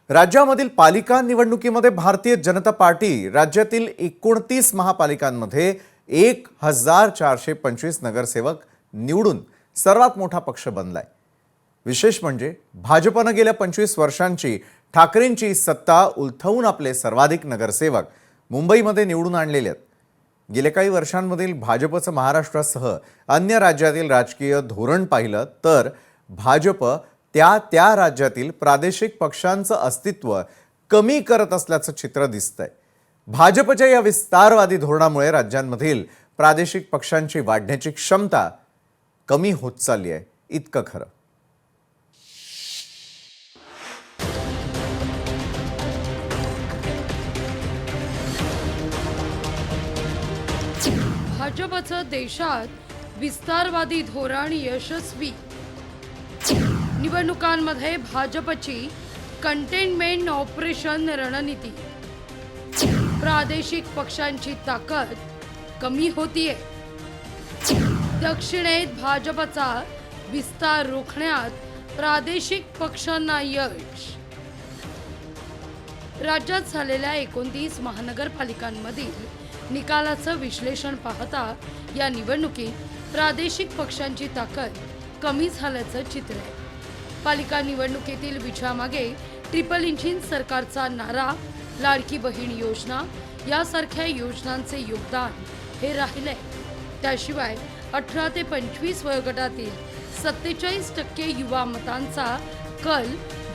राज्यामधील पालिका निवडणुकीमध्ये भारतीय जनता पार्टी राज्यातील 29 महापालिकांमध्ये 1425 नगरसेवक निवडून सर्वात मोठा पक्ष बनलाय। विशेष म्हणजे भाजपने गेल्या 25 वर्षांची ठाकरेंची सत्ता उलथवून आपले सर्वाधिक नगरसेवक मुंबईमध्ये निवडून आणलेले आहेत। गेल्या काही वर्षांमधील भाजपचं महाराष्ट्रासह अन्य राज्यातील राजकीय धोरण पाहिलं तर भाजप त्या राज्यातील प्रादेशिक पक्षांचं अस्तित्व कमी करत असल्याचं चित्र दिसतंय। भाजपच्या या विस्तारवादी धोरणामुळे राज्यांमधील प्रादेशिक पक्षांची वाढण्याची क्षमता कमी होत चालली आहे, इतकं खरं। भाजपचं देशात विस्तारवादी धोरण यशस्वी। निवडणुकांमध्ये भाजपची कंटेनमेंट ऑपरेशन रणनीती, प्रादेशिक पक्षांची ताकद कमी होतीये। दक्षिणेत भाजपचा विस्तार रोखण्यात प्रादेशिक पक्षांना यश। राज्यात झालेल्या 29 महानगरपालिकांमधील निकालाचं विश्लेषण पाहता या निवडणुकीत प्रादेशिक पक्षांची ताकद कमी झाल्याचं चित्र आहे। पालिका निवडणुकीतील विजयामागे ट्रिपल इंजिन सरकारचा नारा, लाडकी बहीण योजना यासारख्या योजनांचे योगदान हे राहिले। त्याशिवाय 18 ते 25 वयोगटातील 47% युवा मतांचा कल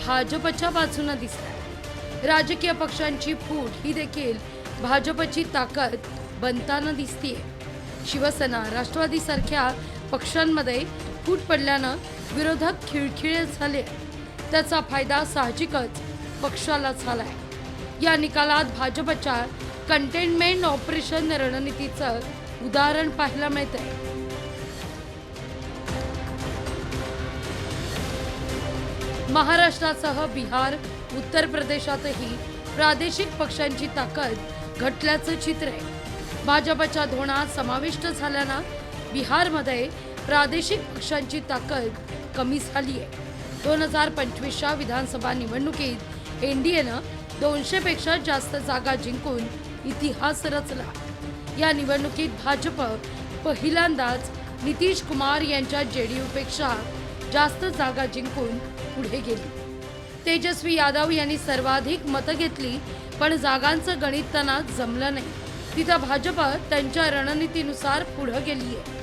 भाजपच्या बाजूने दिसला। राजकीय पक्षांची फूट ही देखील भाजपची ताकद बनताना दिसतेय। शिवसेना, राष्ट्रवादी सारख्या पक्षांमध्ये फूट पडल्यानं विरोधक खिळखिळे झाले। त्याचा फायदा साहजिकच पक्षाला झालाय। या निकालात भाजपच्या कंटेनमेंट ऑपरेशन रणनीतीचं उदाहरण पाहायला मिळतंय। महाराष्ट्रासह बिहार, उत्तर प्रदेशातही प्रादेशिक पक्षांची ताकद घटल्याचं चित्र आहे। भाजपच्या धोरणात समाविष्ट झाल्यानं बिहारमध्ये प्रादेशिक पक्षांची ताकद कमी झाली आहे। 2025च्या विधानसभा निवडणुकीत एनडीएनं 200 पेक्षा जास्त जागा जिंकून इतिहास रचला। या निवडणुकीत भाजप पहिल्यांदाच नितीश कुमार यांच्या जेडीयूपेक्षा जास्त जागा जिंकून पुढे गेली। तेजस्वी यादव यांनी सर्वाधिक मतं घेतली, पण जागांचं गणित त्यांना जमलं नाही। तिथं भाजप त्यांच्या रणनीतीनुसार पुढे गेली आहे।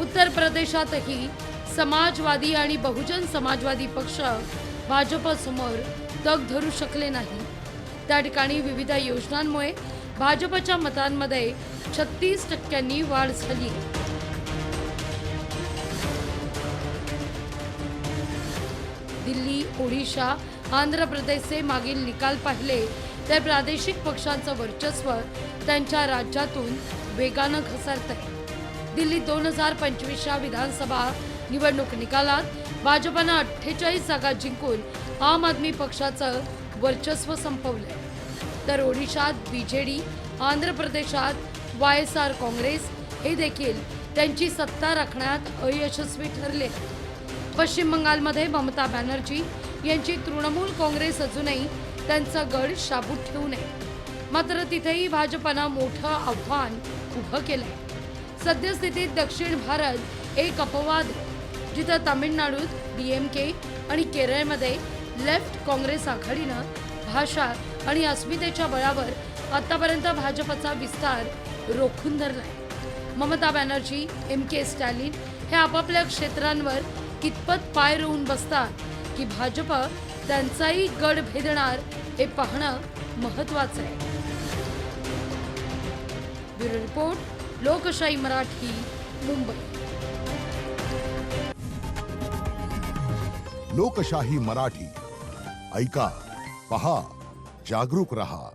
उत्तर प्रदेशातही समाजवादी आणि बहुजन समाजवादी पक्ष भाजपसमोर तग धरू शकले नाही। त्या ठिकाणी विविध योजनांमुळे भाजपच्या मतांमध्ये 36% वाढ झाली। दिल्ली, ओडिशा, आंध्र प्रदेशचे मागील निकाल पाहिले तर प्रादेशिक पक्षांचं वर्चस्व त्यांच्या राज्यातून वेगानं घसरतंय। दिल्ली 2025च्या विधानसभा निवडणूक निकालात भाजपनं 48 जागा जिंकून आम आदमी पक्षाचं वर्चस्व संपवलंय। तर ओडिशात बीजेडी, आंध्र प्रदेशात वायएसआर काँग्रेस हे देखील त्यांची सत्ता राखण्यात अयशस्वी ठरले। पश्चिम बंगालमध्ये ममता बॅनर्जी यांची तृणमूल काँग्रेस अजूनही त्यांचा गड शाबूत ठेवू नये, मात्र तिथेही भाजपनं मोठं आव्हान उभं केलंय। सद्यस्थितीत दक्षिण भारत एक अपवाद आहे, जिथं तामिळनाडूत डीएमके आणि केरळमध्ये लेफ्ट काँग्रेस आघाडीनं भाषा आणि अस्मितेच्या बळावर आतापर्यंत भाजपचा विस्तार रोखून धरलाय। ममता बॅनर्जी, एमके स्टॅलिन हे आपापल्या क्षेत्रांवर कितपत पाय रोवून बसतात की भाजप त्यांचाही गड भेदणार हे पाहणं महत्त्वाचं आहे। ब्युरो रिपोर्ट, लोकशाही मराठी, मुंबई। लोकशाही मराठी ऐका, पहा, जागरूक रहा।